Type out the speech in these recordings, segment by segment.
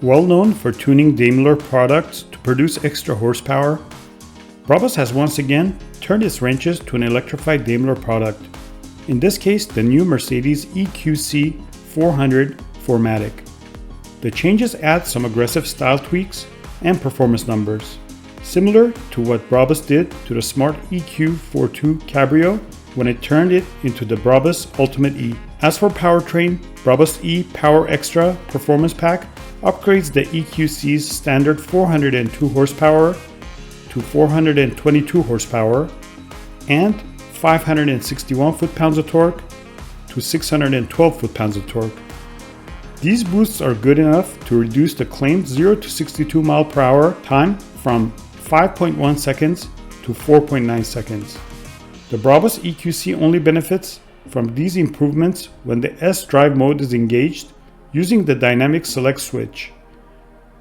Well known for tuning Daimler products to produce extra horsepower, BRABUS has once again turned its wrenches to an electrified Daimler product, in this case the new Mercedes EQC 400 4MATIC. The changes add some aggressive style tweaks and performance numbers, similar to what BRABUS did to the smart EQ42 Cabrio when it turned it into the BRABUS Ultimate E. As for powertrain, BRABUS E-PowerXtra Performance Pack upgrades the EQC's standard 402 horsepower to 422 horsepower and 561 foot-pounds of torque to 612 foot-pounds of torque. These boosts are good enough to reduce the claimed 0 to 62 mile per hour time from 5.1 seconds to 4.9 seconds. The BRABUS EQC only benefits from these improvements when the S drive mode is engaged using the dynamic select switch.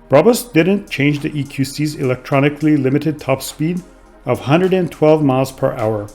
BRABUS didn't change the EQC's electronically limited top speed of 112 miles per hour.